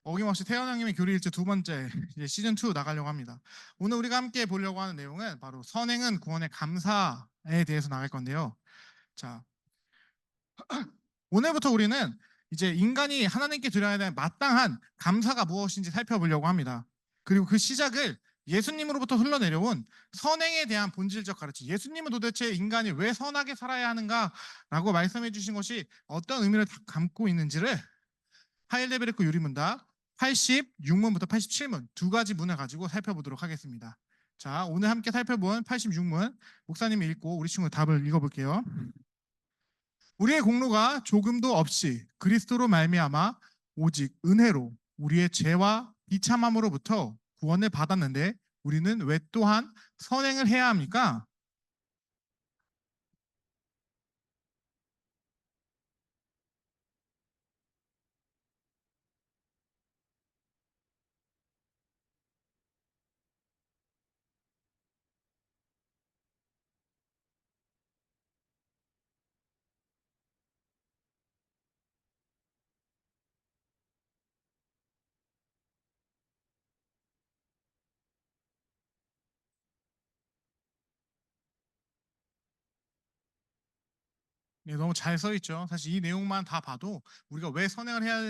어김없이 태연 형님의 교리일주 두 번째 이제 시즌 2 나가려고 합니다. 오늘 우리가 함께 보려고 하는 내용은 바로 선행은 구원의 감사에 대해서 나갈 건데요. 자, 오늘부터 우리는 이제 인간이 하나님께 드려야 될 마땅한 감사가 무엇인지 살펴보려고 합니다. 그리고 그 시작을 예수님으로부터 흘러내려온 선행에 대한 본질적 가르침. 예수님은 도대체 인간이 왜 선하게 살아야 하는가라고 말씀해 주신 것이 어떤 의미를 담고 있는지를 하일데베르크 유리문답 86문부터 87문 두 가지 문을 가지고 살펴보도록 하겠습니다. 자, 오늘 함께 살펴본 86문 목사님이 읽고 우리 친구 답을 읽어볼게요. 우리의 공로가 조금도 없이 그리스도로 말미암아 오직 은혜로 우리의 죄와 비참함으로부터 구원을 받았는데 우리는 왜 또한 선행을 해야 합니까? 네, 너무 잘 써 있죠. 사실 이 내용만 다 봐도 우리가 왜 선행을 해야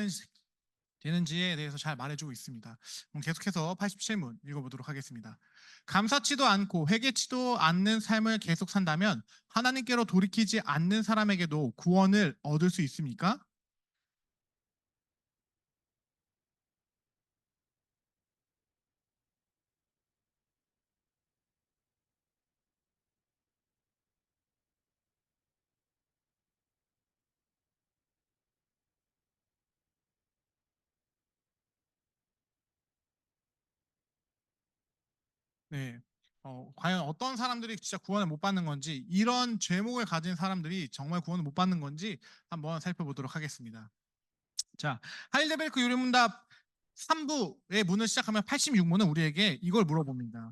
되는지에 대해서 잘 말해주고 있습니다. 그럼 계속해서 87문 읽어보도록 하겠습니다. 감사치도 않고 회개치도 않는 삶을 계속 산다면 하나님께로 돌이키지 않는 사람에게도 구원을 얻을 수 있습니까? 네. 과연 어떤 사람들이 진짜 구원을 못 받는 건지, 이런 죄목을 가진 사람들이 정말 구원을 못 받는 건지 한번 살펴보도록 하겠습니다. 자, 하일데베르크 유리문답 3부의 문을 시작하면 86문은 우리에게 이걸 물어봅니다.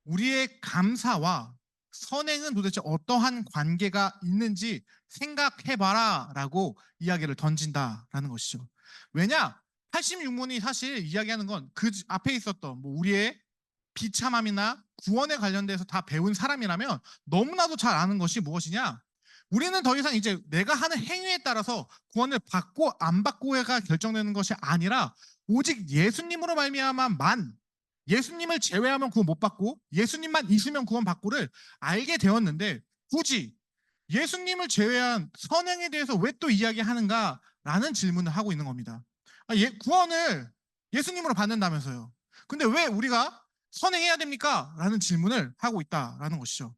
우리의 감사와 선행은 도대체 어떠한 관계가 있는지 생각해봐라 라고 이야기를 던진다라는 것이죠. 왜냐? 86문이 사실 이야기하는 건 그 앞에 있었던 뭐 우리의 비참함이나 구원에 관련돼서 다 배운 사람이라면 너무나도 잘 아는 것이 무엇이냐? 우리는 더 이상 이제 내가 하는 행위에 따라서 구원을 받고 안 받고가 결정되는 것이 아니라 오직 예수님으로 말미암아만, 예수님을 제외하면 구원 못 받고 예수님만 있으면 구원 받고를 알게 되었는데, 굳이 예수님을 제외한 선행에 대해서 왜 또 이야기하는가라는 질문을 하고 있는 겁니다. 구원을 예수님으로 받는다면서요. 근데 왜 우리가 선행해야 됩니까? 라는 질문을 하고 있다라는 것이죠.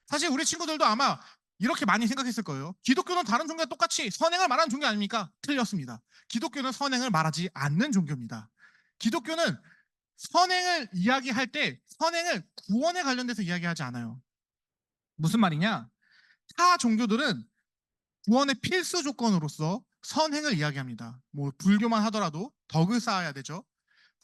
사실 우리 친구들도 아마 이렇게 많이 생각했을 거예요. 기독교는 다른 종교와 똑같이 선행을 말하는 종교 아닙니까? 틀렸습니다. 기독교는 선행을 말하지 않는 종교입니다. 기독교는 선행을 이야기할 때 선행을 구원에 관련돼서 이야기하지 않아요. 무슨 말이냐? 타 종교들은 구원의 필수 조건으로서 선행을 이야기합니다. 뭐 불교만 하더라도 덕을 쌓아야 되죠.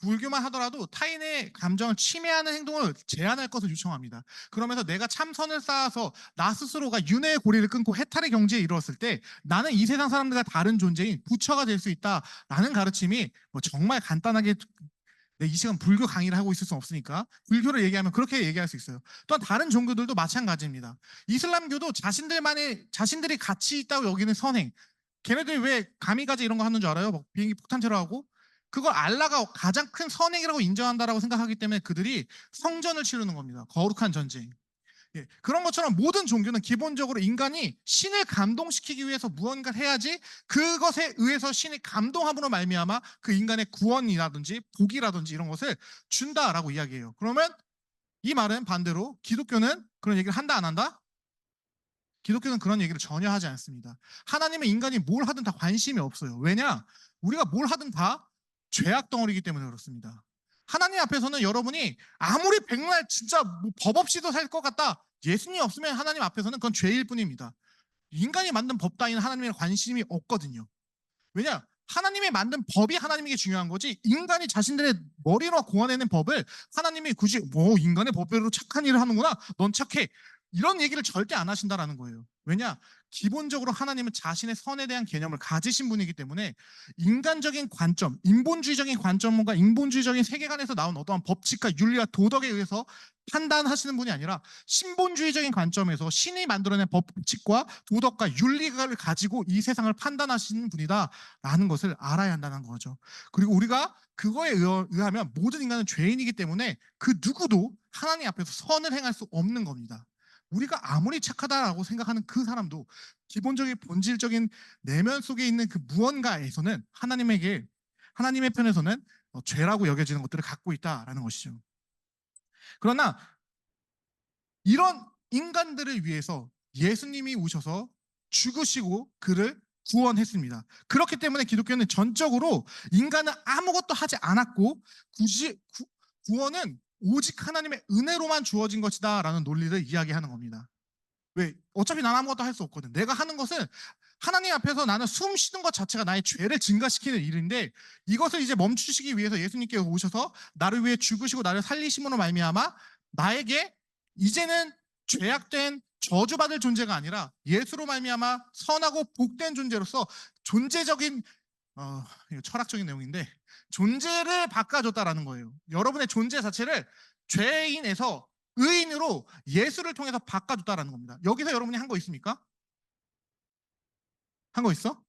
불교만 하더라도 타인의 감정을 침해하는 행동을 제한할 것을 요청합니다. 그러면서 내가 참선을 쌓아서 나 스스로가 윤회의 고리를 끊고 해탈의 경지에 이르렀을 때 나는 이 세상 사람들과 다른 존재인 부처가 될 수 있다라는 가르침이, 뭐 정말 간단하게, 이 시간 불교 강의를 하고 있을 수 없으니까 불교를 얘기하면 그렇게 얘기할 수 있어요. 또한 다른 종교들도 마찬가지입니다. 이슬람교도 자신들이 가치 있다고 여기는 선행, 걔네들이 왜 가미가제 이런 거 하는 줄 알아요? 막 비행기 폭탄 테러하고, 그걸 알라가 가장 큰 선행이라고 인정한다라고 생각하기 때문에 그들이 성전을 치르는 겁니다. 거룩한 전쟁. 예, 그런 것처럼 모든 종교는 기본적으로 인간이 신을 감동시키기 위해서 무언가를 해야지 그것에 의해서 신이 감동함으로 말미암아 그 인간의 구원이라든지 복이라든지 이런 것을 준다라고 이야기해요. 그러면 이 말은 반대로 기독교는 그런 얘기를 한다 안 한다? 기독교는 그런 얘기를 전혀 하지 않습니다. 하나님은 인간이 뭘 하든 다 관심이 없어요. 왜냐? 우리가 뭘 하든 다 죄악 덩어리이기 때문에 그렇습니다. 하나님 앞에서는 여러분이 아무리 백날 진짜 뭐법 없이도 살 것 같다, 예수님 없으면 하나님 앞에서는 그건 죄일 뿐입니다. 인간이 만든 법 따위는 하나님에 관심이 없거든요. 왜냐? 하나님이 만든 법이 하나님에게 중요한 거지, 인간이 자신들의 머리로 고안해낸 법을 하나님이 굳이 뭐 인간의 법대로 착한 일을 하는구나, 넌 착해, 이런 얘기를 절대 안 하신다라는 거예요. 왜냐? 기본적으로 하나님은 자신의 선에 대한 개념을 가지신 분이기 때문에 인간적인 관점, 인본주의적인 관점과 인본주의적인 세계관에서 나온 어떠한 법칙과 윤리와 도덕에 의해서 판단하시는 분이 아니라 신본주의적인 관점에서 신이 만들어낸 법칙과 도덕과 윤리를 가지고 이 세상을 판단하시는 분이다라는 것을 알아야 한다는 거죠. 그리고 우리가 그거에 의하면 모든 인간은 죄인이기 때문에 그 누구도 하나님 앞에서 선을 행할 수 없는 겁니다. 우리가 아무리 착하다라고 생각하는 그 사람도 기본적인 본질적인 내면 속에 있는 그 무언가에서는 하나님의 편에서는 죄라고 여겨지는 것들을 갖고 있다라는 것이죠. 그러나 이런 인간들을 위해서 예수님이 오셔서 죽으시고 그를 구원했습니다. 그렇기 때문에 기독교는 전적으로 인간은 아무것도 하지 않았고 구원은 오직 하나님의 은혜로만 주어진 것이다라는 논리를 이야기하는 겁니다. 왜? 어차피 나는 아무것도 할 수 없거든. 내가 하는 것은 하나님 앞에서 나는 숨 쉬는 것 자체가 나의 죄를 증가시키는 일인데 이것을 이제 멈추시기 위해서 예수님께서 오셔서 나를 위해 죽으시고 나를 살리심으로 말미암아 나에게 이제는 죄악된 저주받을 존재가 아니라 예수로 말미암아 선하고 복된 존재로서 존재적인 이거 철학적인 내용인데 존재를 바꿔줬다라는 거예요. 여러분의 존재 자체를 죄인에서 의인으로 예수를 통해서 바꿔줬다라는 겁니다. 여기서 여러분이 한 거 있습니까? 한 거 있어?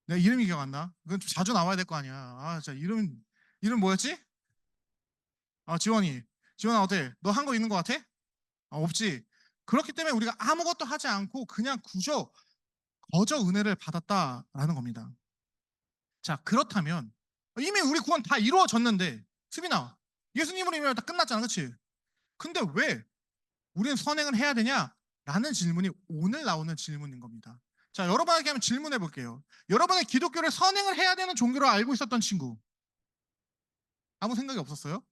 내 이름이 기억 안 나. 그건 좀 자주 나와야 될 거 아니야. 아, 자 이름 뭐였지? 지원이. 지원아 어때? 너 한 거 있는 거 같아? 없지. 그렇기 때문에 우리가 아무것도 하지 않고 그냥 거저 은혜를 받았다라는 겁니다. 자, 그렇다면 이미 우리 구원 다 이루어졌는데 수빈아, 예수님으로 이미 다 끝났잖아, 그렇지? 근데 왜 우리는 선행을 해야 되냐? 라는 질문이 오늘 나오는 질문인 겁니다. 자, 여러분에게 한번 질문해 볼게요. 여러분은 기독교를 선행을 해야 되는 종교로 알고 있었던 친구 아무 생각이 없었어요?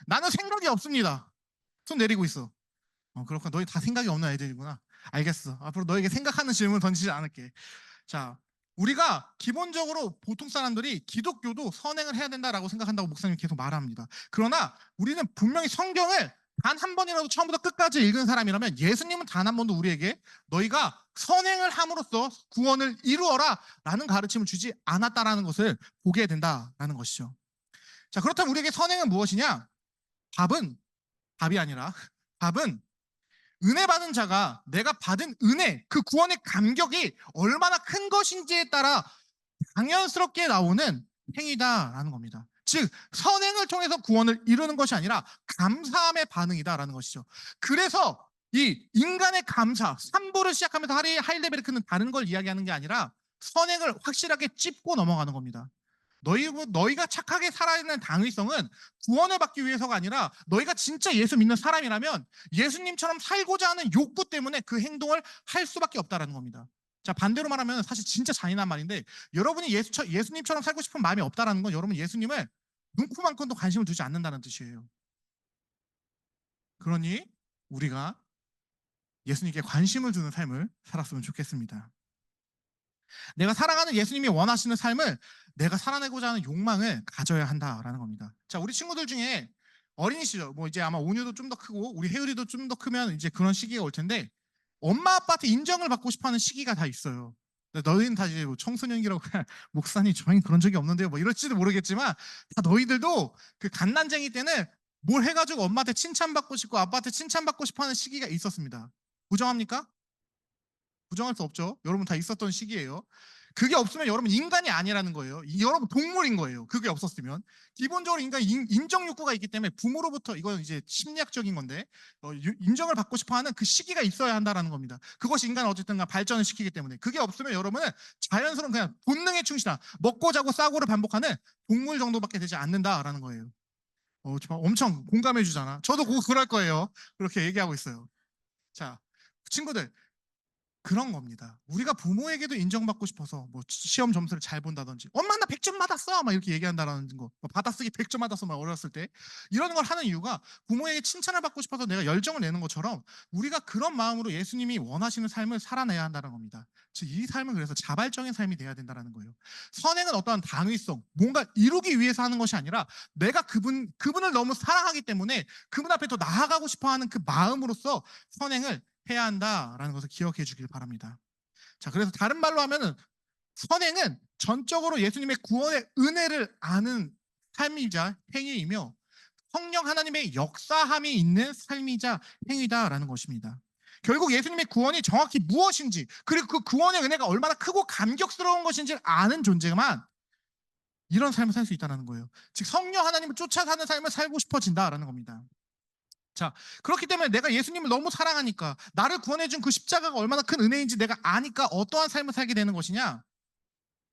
나는 생각이 없습니다. 손 내리고 있어. 그렇구나. 너희 다 생각이 없는 애들이구나. 알겠어. 앞으로 너에게 생각하는 질문 던지지 않을게. 자, 우리가 기본적으로 보통 사람들이 기독교도 선행을 해야 된다라고 생각한다고 목사님이 계속 말합니다. 그러나 우리는 분명히 성경을 단 한 번이라도 처음부터 끝까지 읽은 사람이라면 예수님은 단 한 번도 우리에게 너희가 선행을 함으로써 구원을 이루어라 라는 가르침을 주지 않았다라는 것을 보게 된다라는 것이죠. 자, 그렇다면 우리에게 선행은 무엇이냐? 답이 아니라 답은 은혜 받은 자가 내가 받은 은혜, 그 구원의 감격이 얼마나 큰 것인지에 따라 당연스럽게 나오는 행위다라는 겁니다. 즉 선행을 통해서 구원을 이루는 것이 아니라 감사함의 반응이다라는 것이죠. 그래서 이 인간의 감사, 3부를 시작하면서 하일데베르크는 다른 걸 이야기하는 게 아니라 선행을 확실하게 찝고 넘어가는 겁니다. 너희가 착하게 살아야 하는 당위성은 구원을 받기 위해서가 아니라 너희가 진짜 예수 믿는 사람이라면 예수님처럼 살고자 하는 욕구 때문에 그 행동을 할 수밖에 없다라는 겁니다. 자, 반대로 말하면 사실 진짜 잔인한 말인데 여러분이 예수님처럼 살고 싶은 마음이 없다라는 건 여러분 예수님을 눈코만큼도 관심을 두지 않는다는 뜻이에요. 그러니 우리가 예수님께 관심을 두는 삶을 살았으면 좋겠습니다. 내가 사랑하는 예수님이 원하시는 삶을 내가 살아내고자 하는 욕망을 가져야 한다라는 겁니다. 자, 우리 친구들 중에 어린이 시절, 뭐 이제 아마 온유도 좀 더 크고 우리 혜율이도 좀 더 크면 이제 그런 시기가 올 텐데 엄마 아빠한테 인정을 받고 싶어하는 시기가 다 있어요. 너희는 다 이제 뭐 청소년기라고 목사님 저희는 그런 적이 없는데요. 뭐 이럴지도 모르겠지만 다 너희들도 그 갓난쟁이 때는 뭘 해가지고 엄마한테 칭찬받고 싶고 아빠한테 칭찬받고 싶어하는 시기가 있었습니다. 부정합니까? 부정할 수 없죠. 여러분 다 있었던 시기예요. 그게 없으면 여러분 인간이 아니라는 거예요. 여러분 동물인 거예요. 그게 없었으면. 기본적으로 인간 인정 욕구가 있기 때문에 부모로부터 이건 이제 심리학적인 건데 인정을 받고 싶어하는 그 시기가 있어야 한다라는 겁니다. 그것이 인간을 어쨌든 발전을 시키기 때문에 그게 없으면 여러분은 자연스러운 그냥 본능에 충실한 먹고 자고 싸고를 반복하는 동물 정도밖에 되지 않는다라는 거예요. 정말 엄청 공감해 주잖아. 저도 그럴 거예요. 그렇게 얘기하고 있어요. 자, 친구들 그런 겁니다. 우리가 부모에게도 인정받고 싶어서 뭐 시험 점수를 잘 본다든지 엄마 나 100점 받았어 막 이렇게 얘기한다라는 거, 뭐 받아쓰기 100점 받았어 막 어렸을 때 이런 걸 하는 이유가 부모에게 칭찬을 받고 싶어서 내가 열정을 내는 것처럼 우리가 그런 마음으로 예수님이 원하시는 삶을 살아내야 한다는 겁니다. 즉 이 삶은 그래서 자발적인 삶이 돼야 된다는 거예요. 선행은 어떠한 당위성, 뭔가 이루기 위해서 하는 것이 아니라 내가 그분을 너무 사랑하기 때문에 그분 앞에 더 나아가고 싶어하는 그 마음으로서 선행을 해야 한다라는 것을 기억해 주길 바랍니다. 자, 그래서 다른 말로 하면은 선행은 전적으로 예수님의 구원의 은혜를 아는 삶이자 행위이며 성령 하나님의 역사함이 있는 삶이자 행위다라는 것입니다. 결국 예수님의 구원이 정확히 무엇인지 그리고 그 구원의 은혜가 얼마나 크고 감격스러운 것인지를 아는 존재만 이런 삶을 살 수 있다는 거예요. 즉 성령 하나님을 쫓아 사는 삶을 살고 싶어진다라는 겁니다. 자, 그렇기 때문에 내가 예수님을 너무 사랑하니까 나를 구원해준 그 십자가가 얼마나 큰 은혜인지 내가 아니까 어떠한 삶을 살게 되는 것이냐?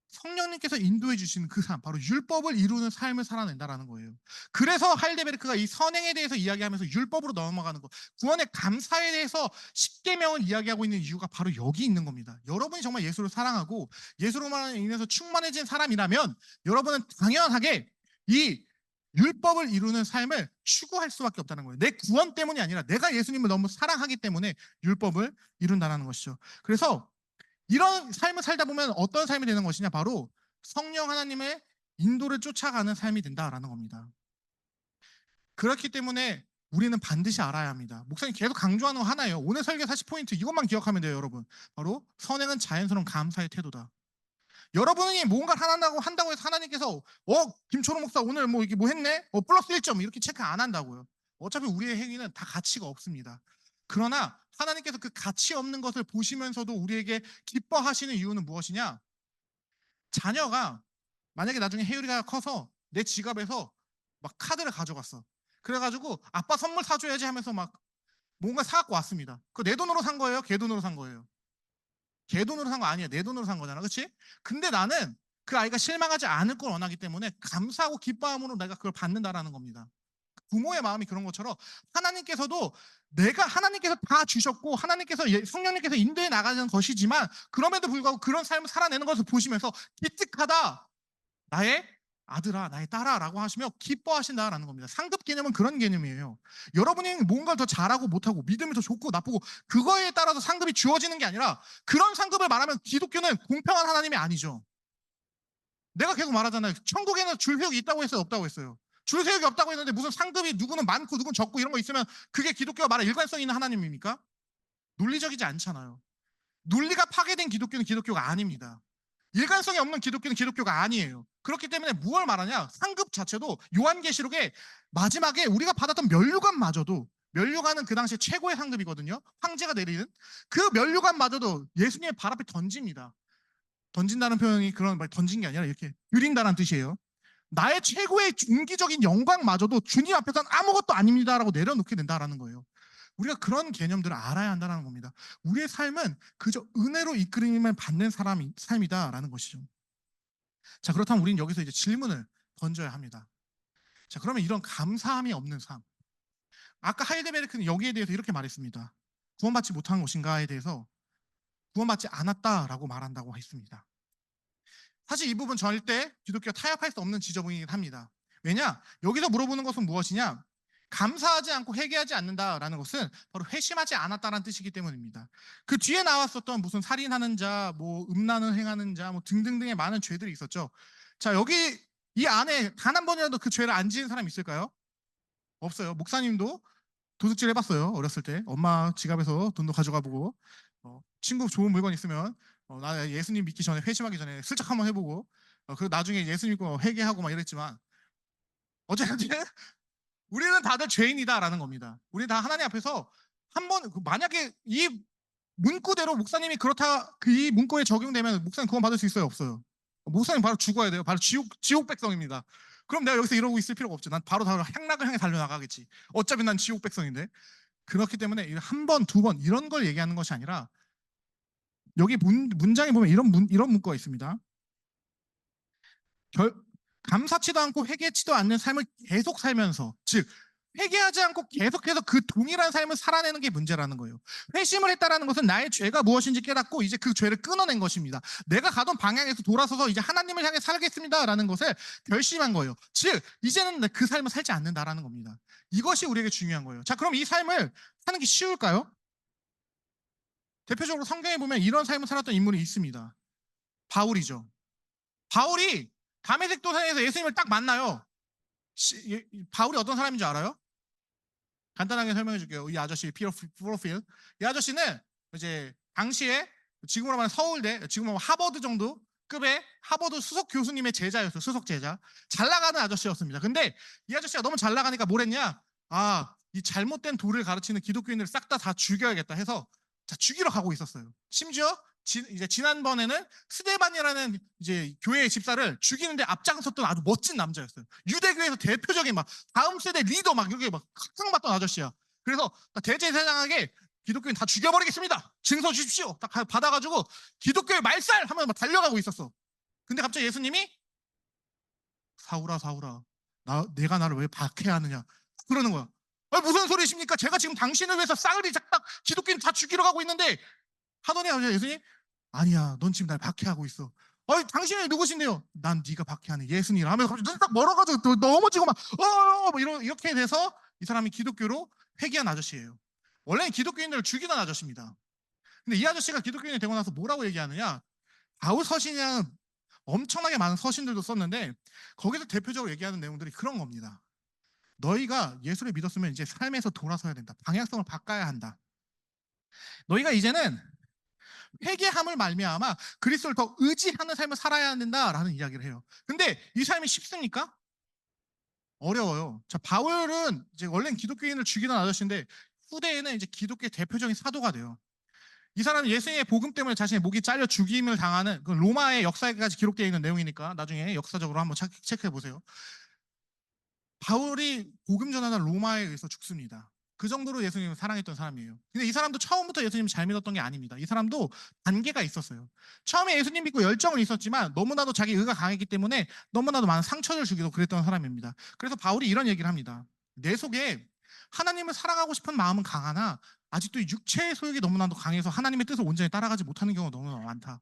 성령님께서 인도해 주시는 그 삶, 바로 율법을 이루는 삶을 살아낸다라는 거예요. 그래서 하일데베르크가 이 선행에 대해서 이야기하면서 율법으로 넘어가는 것, 구원의 감사에 대해서 십계명을 이야기하고 있는 이유가 바로 여기 있는 겁니다. 여러분이 정말 예수를 사랑하고 예수로만 인해서 충만해진 사람이라면 여러분은 당연하게 이 율법을 이루는 삶을 추구할 수밖에 없다는 거예요. 내 구원 때문이 아니라 내가 예수님을 너무 사랑하기 때문에 율법을 이룬다는 것이죠. 그래서 이런 삶을 살다 보면 어떤 삶이 되는 것이냐? 바로 성령 하나님의 인도를 쫓아가는 삶이 된다라는 겁니다. 그렇기 때문에 우리는 반드시 알아야 합니다. 목사님 계속 강조하는 거 하나예요. 오늘 설교 40포인트 이것만 기억하면 돼요, 여러분. 바로 선행은 자연스러운 감사의 태도다. 여러분이 뭔가를 한다고 해서 하나님께서 김초롱 목사 오늘 뭐 이게 뭐 했네? 플러스 1점 이렇게 체크 안 한다고요. 어차피 우리의 행위는 다 가치가 없습니다. 그러나 하나님께서 그 가치 없는 것을 보시면서도 우리에게 기뻐하시는 이유는 무엇이냐? 자녀가 만약에 나중에 혜율이가 커서 내 지갑에서 막 카드를 가져갔어. 그래가지고 아빠 선물 사줘야지 하면서 막 뭔가 사갖고 왔습니다. 그거 내 돈으로 산 거예요? 걔 돈으로 산 거예요? 걔 돈으로 산 거 아니야. 내 돈으로 산 거잖아. 그렇지? 근데 나는 그 아이가 실망하지 않을 걸 원하기 때문에 감사하고 기뻐함으로 내가 그걸 받는다라는 겁니다. 부모의 마음이 그런 것처럼 하나님께서도 하나님께서 다 주셨고 하나님께서 성령님께서 인도해 나가는 것이지만 그럼에도 불구하고 그런 삶을 살아내는 것을 보시면서 기특하다. 나의 아들아, 나의 딸아 라고 하시며 기뻐하신다라는 겁니다. 상급 개념은 그런 개념이에요. 여러분이 뭔가 더 잘하고 못하고 믿음이 더 좋고 나쁘고 그거에 따라서 상급이 주어지는 게 아니라 그런 상급을 말하면 기독교는 공평한 하나님이 아니죠. 내가 계속 말하잖아요. 천국에는 줄세우기 있다고 했어요? 없다고 했어요? 줄세우기 없다고 했는데 무슨 상급이 누구는 많고 누구는 적고 이런 거 있으면 그게 기독교가 말할 일관성 있는 하나님입니까? 논리적이지 않잖아요. 논리가 파괴된 기독교는 기독교가 아닙니다. 일관성이 없는 기독교는 기독교가 아니에요. 그렇기 때문에 무엇을 말하냐? 상급 자체도 요한계시록에 마지막에 우리가 받았던 면류관마저도 면류관은 그 당시에 최고의 상급이거든요. 황제가 내리는 그 면류관마저도 예수님의 발 앞에 던집니다. 던진다는 표현이 그런 말 던진 게 아니라 이렇게 유린다는 뜻이에요. 나의 최고의 중기적인 영광마저도 주님 앞에서는 아무것도 아닙니다라고 내려놓게 된다라는 거예요. 우리가 그런 개념들을 알아야 한다는 겁니다. 우리의 삶은 그저 은혜로 이끌림을 받는 삶이다라는 것이죠. 자, 그렇다면 우리는 여기서 이제 질문을 던져야 합니다. 자, 그러면 이런 감사함이 없는 삶. 아까 하이데베르크는 여기에 대해서 이렇게 말했습니다. 구원받지 못한 것인가에 대해서 구원받지 않았다라고 말한다고 했습니다. 사실 이 부분 절대 기독교가 타협할 수 없는 지점이긴 합니다. 왜냐? 여기서 물어보는 것은 무엇이냐? 감사하지 않고 회개하지 않는다라는 것은 바로 회심하지 않았다는 뜻이기 때문입니다. 그 뒤에 나왔었던 무슨 살인하는 자, 뭐 음란을 행하는 자, 뭐 등등등의 많은 죄들이 있었죠. 자, 여기 이 안에 단 한 번이라도 그 죄를 안 지은 사람 있을까요? 없어요. 목사님도 도둑질 해봤어요. 어렸을 때 엄마 지갑에서 돈도 가져가 보고 친구 좋은 물건 있으면 나 예수님 믿기 전에 회심하기 전에 슬쩍 한번 해보고 그리고 나중에 예수 믿고 회개하고 막 이랬지만 어쨌든 우리는 다들 죄인이다라는 겁니다. 우리 다 하나님 앞에서 한번 만약에 이 문구대로 목사님이 그렇다 이 문구에 적용되면 목사님 구원 받을 수 있어요? 없어요? 목사님 바로 죽어야 돼요. 바로 지옥 백성입니다. 그럼 내가 여기서 이러고 있을 필요가 없죠. 난 바로 향락을 향해 달려나가겠지. 어차피 난 지옥 백성인데. 그렇기 때문에 한 번, 두 번 이런 걸 얘기하는 것이 아니라 여기 문장에 보면 이런 문구가 있습니다. 감사치도 않고 회개치도 않는 삶을 계속 살면서 즉 회개하지 않고 계속해서 그 동일한 삶을 살아내는 게 문제라는 거예요. 회심을 했다라는 것은 나의 죄가 무엇인지 깨닫고 이제 그 죄를 끊어낸 것입니다. 내가 가던 방향에서 돌아서서 이제 하나님을 향해 살겠습니다라는 것을 결심한 거예요. 즉 이제는 그 삶을 살지 않는다라는 겁니다. 이것이 우리에게 중요한 거예요. 자, 그럼 이 삶을 사는 게 쉬울까요? 대표적으로 성경에 보면 이런 삶을 살았던 인물이 있습니다. 바울이죠. 바울이 다메섹 도상에서 예수님을 딱 만나요. 바울이 어떤 사람인 줄 알아요? 간단하게 설명해 줄게요. 이 아저씨 프로필. 이 아저씨는 이제 당시에 지금으로 말하면 서울대, 지금으로 하버드 정도 급의 하버드 수석 교수님의 제자였어요. 수석 제자. 잘 나가는 아저씨였습니다. 근데 이 아저씨가 너무 잘 나가니까 뭘 했냐? 아, 이 잘못된 도를 가르치는 기독교인들을 싹 다 죽여야겠다 해서 자, 죽이러 가고 있었어요. 심지어 이제 지난번에는 스데반이라는 이제 교회 집사를 죽이는데 앞장섰던 아주 멋진 남자였어요. 유대교에서 대표적인 막 다음 세대 리더 막 여기 막 각광받던 아저씨야. 그래서 대제사장에게 기독교인 다 죽여버리겠습니다. 증서 주십시오. 딱 받아가지고 기독교의 말살 하면서 막 달려가고 있었어. 근데 갑자기 예수님이 사울아 사울아 내가 나를 왜 박해하느냐 그러는 거야. 무슨 소리십니까? 제가 지금 당신을 위해서 싸그리 작딱 기독교인 다 죽이러 가고 있는데 하더니 예수님 아니야 넌 지금 날 박해하고 있어. 당신이 누구신데요? 난 네가 박해하는 예수님이라 하면서 갑자기 눈이 딱 멀어가지고 또 넘어지고 막 뭐 이렇게 돼서 이 사람이 기독교로 회귀한 아저씨예요. 원래는 기독교인들을 죽이던 아저씨입니다. 근데 이 아저씨가 기독교인이 되고 나서 뭐라고 얘기하느냐, 바울 서신이라는 엄청나게 많은 서신들도 썼는데 거기서 대표적으로 얘기하는 내용들이 그런 겁니다. 너희가 예수를 믿었으면 이제 삶에서 돌아서야 된다. 방향성을 바꿔야 한다. 너희가 이제는 회개함을 말미암아 그리스도를 더 의지하는 삶을 살아야 된다라는 이야기를 해요. 근데 이 삶이 쉽습니까? 어려워요. 자, 바울은 이제 원래는 기독교인을 죽이던 아저씨인데 후대에는 이제 기독교의 대표적인 사도가 돼요. 이 사람은 예수님의 복음 때문에 자신의 목이 잘려 죽임을 당하는 그 로마의 역사에까지 기록되어 있는 내용이니까 나중에 역사적으로 한번 체크해 보세요. 바울이 복음 전하는 로마에 의해서 죽습니다. 그 정도로 예수님을 사랑했던 사람이에요. 근데 이 사람도 처음부터 예수님을 잘 믿었던 게 아닙니다. 이 사람도 단계가 있었어요. 처음에 예수님 믿고 열정은 있었지만 너무나도 자기 의가 강했기 때문에 너무나도 많은 상처를 주기도 그랬던 사람입니다. 그래서 바울이 이런 얘기를 합니다. 내 속에 하나님을 사랑하고 싶은 마음은 강하나 아직도 육체의 소욕이 너무나도 강해서 하나님의 뜻을 온전히 따라가지 못하는 경우가 너무나 많다.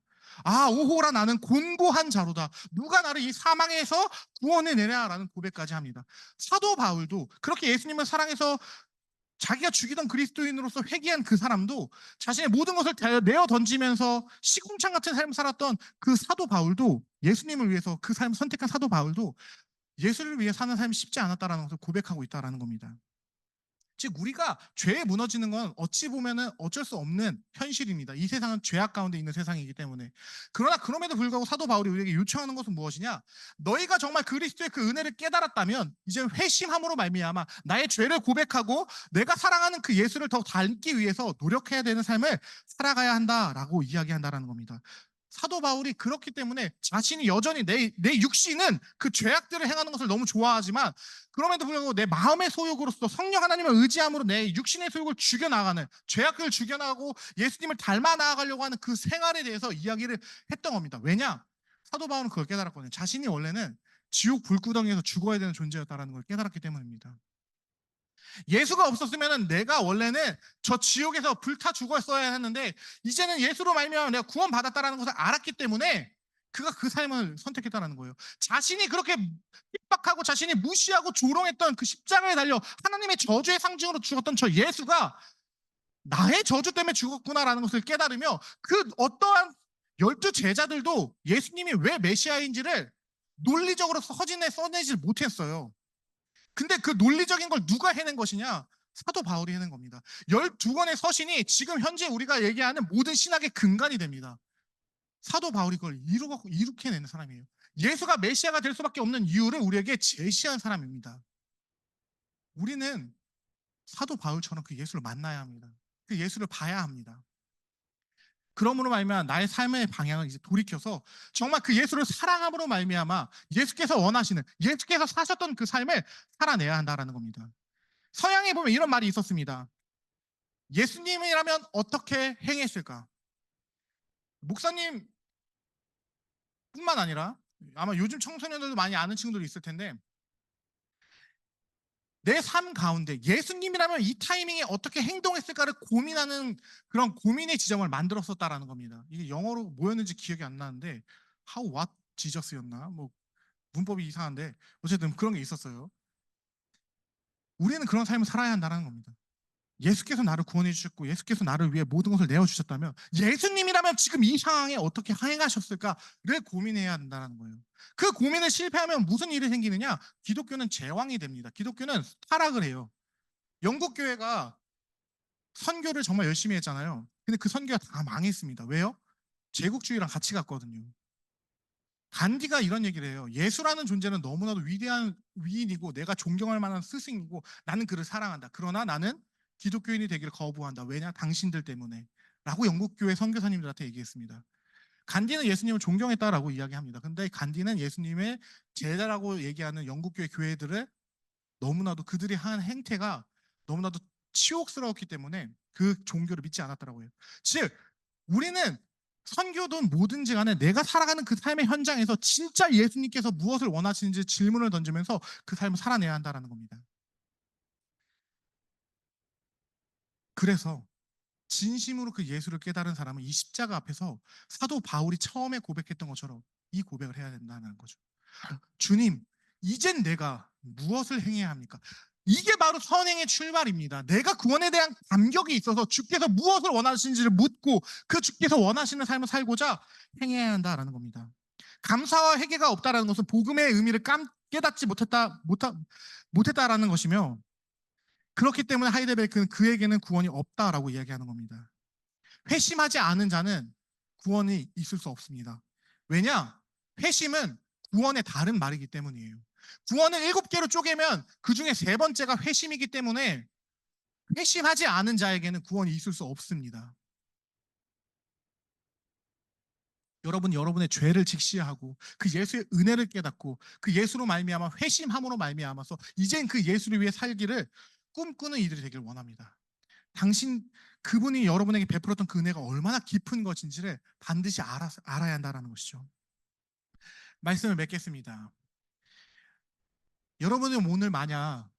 오호라 나는 곤고한 자로다. 누가 나를 이 사망에서 구원해내랴라는 고백까지 합니다. 사도 바울도 그렇게 예수님을 사랑해서 자기가 죽이던 그리스도인으로서 회개한 그 사람도 자신의 모든 것을 내어 던지면서 시궁창 같은 삶을 살았던 그 사도 바울도 예수님을 위해서 그 삶을 선택한 사도 바울도 예수를 위해 사는 삶이 쉽지 않았다는 것을 고백하고 있다는 겁니다. 즉 우리가 죄에 무너지는 건 어찌 보면은 어쩔 수 없는 현실입니다. 이 세상은 죄악 가운데 있는 세상이기 때문에. 그러나 그럼에도 불구하고 사도 바울이 우리에게 요청하는 것은 무엇이냐? 너희가 정말 그리스도의 그 은혜를 깨달았다면 이제 회심함으로 말미암아 나의 죄를 고백하고 내가 사랑하는 그 예수를 더 닮기 위해서 노력해야 되는 삶을 살아가야 한다라고 이야기한다라는 겁니다. 사도 바울이 그렇기 때문에 자신이 여전히 내 육신은 그 죄악들을 행하는 것을 너무 좋아하지만 그럼에도 불구하고 내 마음의 소욕으로서 성령 하나님을 의지함으로 내 육신의 소욕을 죽여나가는 죄악을 죽여나가고 예수님을 닮아 나아가려고 하는 그 생활에 대해서 이야기를 했던 겁니다. 왜냐? 사도 바울은 그걸 깨달았거든요. 자신이 원래는 지옥 불구덩이에서 죽어야 되는 존재였다는 걸 깨달았기 때문입니다. 예수가 없었으면 내가 원래는 저 지옥에서 불타 죽었어야 했는데 이제는 예수로 말미암아 내가 구원받았다는 것을 알았기 때문에 그가 그 삶을 선택했다는 거예요. 자신이 그렇게 핍박하고 자신이 무시하고 조롱했던 그 십자가에 달려 하나님의 저주의 상징으로 죽었던 저 예수가 나의 저주 때문에 죽었구나라는 것을 깨달으며 그 어떠한 12 제자들도 예수님이 왜 메시아인지를 논리적으로 허진에 써내지 못했어요. 근데 그 논리적인 걸 누가 해낸 것이냐? 사도 바울이 해낸 겁니다. 12권의 서신이 지금 현재 우리가 얘기하는 모든 신학의 근간이 됩니다. 사도 바울이 그걸 이룩해내는 사람이에요. 예수가 메시아가 될 수밖에 없는 이유를 우리에게 제시한 사람입니다. 우리는 사도 바울처럼 그 예수를 만나야 합니다. 그 예수를 봐야 합니다. 그러므로 말미암아 나의 삶의 방향을 이제 돌이켜서 정말 그 예수를 사랑함으로 말미암아 예수께서 원하시는 예수께서 사셨던 그 삶을 살아내야 한다라는 겁니다. 서양에 보면 이런 말이 있었습니다. 예수님이라면 어떻게 행했을까? 목사님 뿐만 아니라 아마 요즘 청소년들도 많이 아는 친구들이 있을 텐데 내 삶 가운데 예수님이라면 이 타이밍에 어떻게 행동했을까를 고민하는 그런 고민의 지점을 만들었었다라는 겁니다. 이게 영어로 뭐였는지 기억이 안 나는데 How what Jesus였나? 뭐 문법이 이상한데 어쨌든 그런 게 있었어요. 우리는 그런 삶을 살아야 한다는 겁니다. 예수께서 나를 구원해 주셨고 예수께서 나를 위해 모든 것을 내어 주셨다면 예수님이라면 지금 이 상황에 어떻게 행하셨을까를 고민해야 한다는 거예요. 그 고민을 실패하면 무슨 일이 생기느냐? 기독교는 제왕이 됩니다. 기독교는 타락을 해요. 영국 교회가 선교를 정말 열심히 했잖아요. 근데 그 선교가 다 망했습니다. 왜요? 제국주의랑 같이 갔거든요. 간디가 이런 얘기를 해요. 예수라는 존재는 너무나도 위대한 위인이고 내가 존경할 만한 스승이고 나는 그를 사랑한다. 그러나 나는 기독교인이 되기를 거부한다. 왜냐? 당신들 때문에. 라고 영국교회 선교사님들한테 얘기했습니다. 간디는 예수님을 존경했다라고 이야기합니다. 근데 간디는 예수님의 제자라고 얘기하는 영국교회 교회들을 너무나도 그들이 한 행태가 너무나도 치욕스러웠기 때문에 그 종교를 믿지 않았더라고요. 즉 우리는 선교든 뭐든지 간에 내가 살아가는 그 삶의 현장에서 진짜 예수님께서 무엇을 원하시는지 질문을 던지면서 그 삶을 살아내야 한다는 겁니다. 그래서 진심으로 그 예수를 깨달은 사람은 이 십자가 앞에서 사도 바울이 처음에 고백했던 것처럼 이 고백을 해야 된다는 거죠. 주님, 이젠 내가 무엇을 행해야 합니까? 이게 바로 선행의 출발입니다. 내가 구원에 대한 감격이 있어서 주께서 무엇을 원하시는지를 묻고 그 주께서 원하시는 삶을 살고자 행해야 한다라는 겁니다. 감사와 회개가 없다라는 것은 복음의 의미를 깨닫지 못했다라는 것이며 그렇기 때문에 하이데베르크는 그에게는 구원이 없다라고 이야기하는 겁니다. 회심하지 않은 자는 구원이 있을 수 없습니다. 왜냐? 회심은 구원의 다른 말이기 때문이에요. 구원을 7개로 쪼개면 그 중에 3번째가 회심이기 때문에 회심하지 않은 자에게는 구원이 있을 수 없습니다. 여러분 여러분의 죄를 직시하고 그 예수의 은혜를 깨닫고 그 예수로 말미암아 회심함으로 말미암아서 이젠 그 예수를 위해 살기를 꿈꾸는 이들이 되길 원합니다. 당신 그분이 여러분에게 베풀었던 그 은혜가 얼마나 깊은 것인지를 반드시 알아야 한다는 것이죠. 말씀을 맺겠습니다. 여러분은 오늘 만약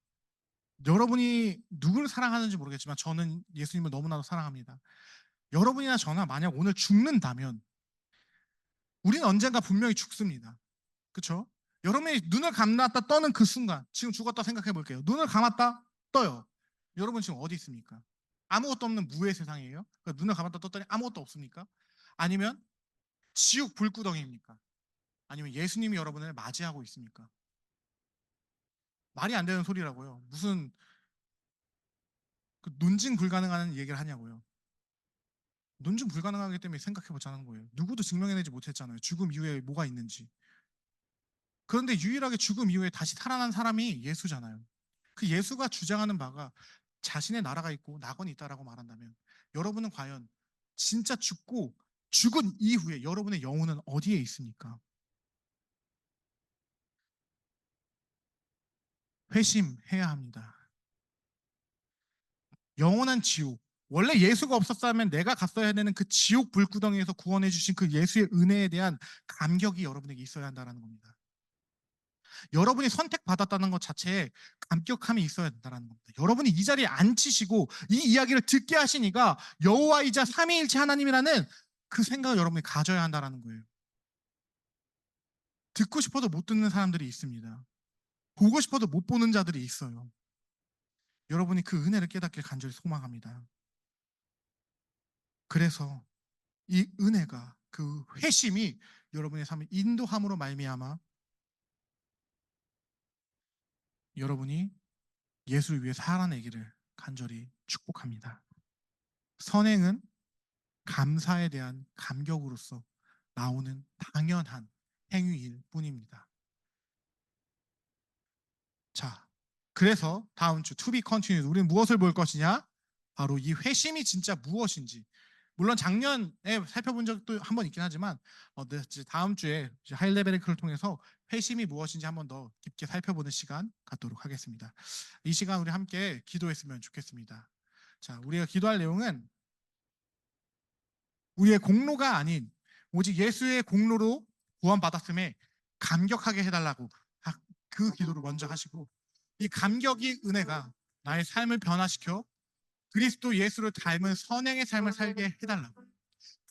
여러분이 누구를 사랑하는지 모르겠지만 저는 예수님을 너무나도 사랑합니다. 여러분이나 저나 만약 오늘 죽는다면 우리는 언젠가 분명히 죽습니다. 그렇죠? 여러분이 눈을 감았다 떠는 그 순간 지금 죽었다 생각해 볼게요. 눈을 감았다 떠요. 여러분 지금 어디 있습니까? 아무것도 없는 무의 세상이에요? 그러니까 눈을 감았다 떴더니 아무것도 없습니까? 아니면 지옥 불구덩이입니까? 아니면 예수님이 여러분을 맞이하고 있습니까? 말이 안 되는 소리라고요. 무슨 그 논증 불가능한 얘기를 하냐고요. 논증 불가능하기 때문에 생각해 보자는 거예요. 누구도 증명해내지 못했잖아요. 죽음 이후에 뭐가 있는지. 그런데 유일하게 죽음 이후에 다시 살아난 사람이 예수잖아요. 그 예수가 주장하는 바가 자신의 나라가 있고 낙원이 있다라고 말한다면 여러분은 과연 진짜 죽고 죽은 이후에 여러분의 영혼은 어디에 있습니까? 회심해야 합니다. 영원한 지옥. 원래 예수가 없었다면 내가 갔어야 되는 그 지옥 불구덩이에서 구원해 주신 그 예수의 은혜에 대한 감격이 여러분에게 있어야 한다는 겁니다. 여러분이 선택받았다는 것 자체에 감격함이 있어야 된다는 겁니다. 여러분이 이 자리에 앉히시고 이 이야기를 듣게 하시니까 여호와이자 삼위일체 하나님이라는 그 생각을 여러분이 가져야 한다는 거예요. 듣고 싶어도 못 듣는 사람들이 있습니다. 보고 싶어도 못 보는 자들이 있어요. 여러분이 그 은혜를 깨닫길 간절히 소망합니다. 그래서 이 은혜가 그 회심이 여러분의 삶을 인도함으로 말미암아 여러분이 예수를 위해 살아내기를 간절히 축복합니다. 선행은 감사에 대한 감격으로서 나오는 당연한 행위일 뿐입니다. 자, 그래서 다음 주 To be continued 우리는 무엇을 볼 것이냐? 바로 이 회심이 진짜 무엇인지. 물론 작년에 살펴본 적도 한 번 있긴 하지만 다음 주에 하일레베르크를 통해서 회심이 무엇인지 한 번 더 깊게 살펴보는 시간 갖도록 하겠습니다. 이 시간 우리 함께 기도했으면 좋겠습니다. 자, 우리가 기도할 내용은 우리의 공로가 아닌 오직 예수의 공로로 구원받았음에 감격하게 해달라고 그 기도를 먼저 하시고 이 감격이 은혜가 나의 삶을 변화시켜 그리스도 예수를 닮은 선행의 삶을 살게 해달라고.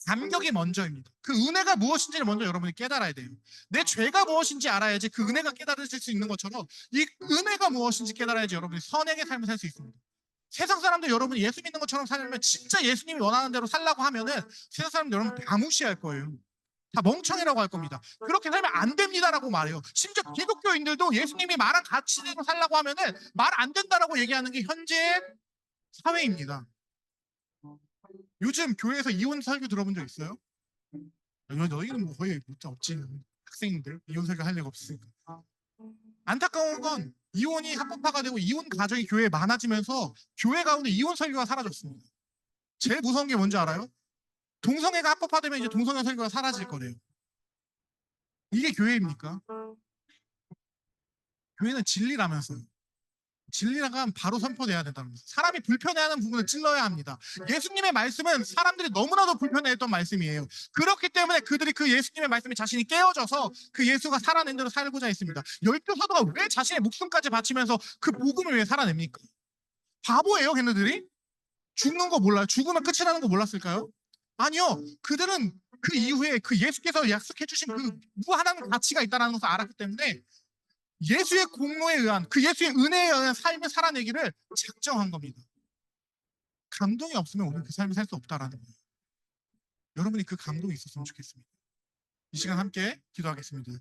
감격이 먼저입니다. 그 은혜가 무엇인지를 먼저 여러분이 깨달아야 돼요. 내 죄가 무엇인지 알아야지 그 은혜가 깨달으실 수 있는 것처럼 이 은혜가 무엇인지 깨달아야지 여러분이 선행의 삶을 살 수 있습니다. 세상 사람들 여러분이 예수 믿는 것처럼 살면 진짜 예수님이 원하는 대로 살라고 하면은 세상 사람들 여러분 다 무시할 거예요. 다 멍청이라고 할 겁니다. 그렇게 살면 안 됩니다라고 말해요. 심지어 기독교인들도 예수님이 말한 가치대로 살라고 하면은 말 안 된다라고 얘기하는 게 현재 사회입니다. 요즘 교회에서 이혼 설교 들어본 적 있어요? 너희는 뭐 거의 못 없지. 학생들 이혼 설교 할 리가 없으니까. 안타까운 건 이혼이 합법화가 되고 이혼 가정이 교회에 많아지면서 교회 가운데 이혼 설교가 사라졌습니다. 제일 무서운 게 뭔지 알아요? 동성애가 합법화되면 이제 동성애 설교가 사라질 거래요. 이게 교회입니까? 교회는 진리라면서요. 진리라가 바로 선포돼야 된다는 거예요. 사람이 불편해하는 부분을 찔러야 합니다. 예수님의 말씀은 사람들이 너무나도 불편해했던 말씀이에요. 그렇기 때문에 그들이 그 예수님의 말씀에 자신이 깨어져서 그 예수가 살아낸 대로 살고자 했습니다. 열두 사도가 왜 자신의 목숨까지 바치면서 그 복음을 왜 살아냅니까? 바보예요, 걔네들이? 죽는 거 몰라요? 죽으면 끝이라는 거 몰랐을까요? 아니요. 그들은 그 이후에 그 예수께서 약속해 주신 그 무한한 가치가 있다는 것을 알았기 때문에 예수의 공로에 의한 그 예수의 은혜에 의한 삶을 살아내기를 작정한 겁니다. 감동이 없으면 우리는 그 삶을 살 수 없다라는 거예요. 여러분이 그 감동이 있었으면 좋겠습니다. 이 시간 함께 기도하겠습니다.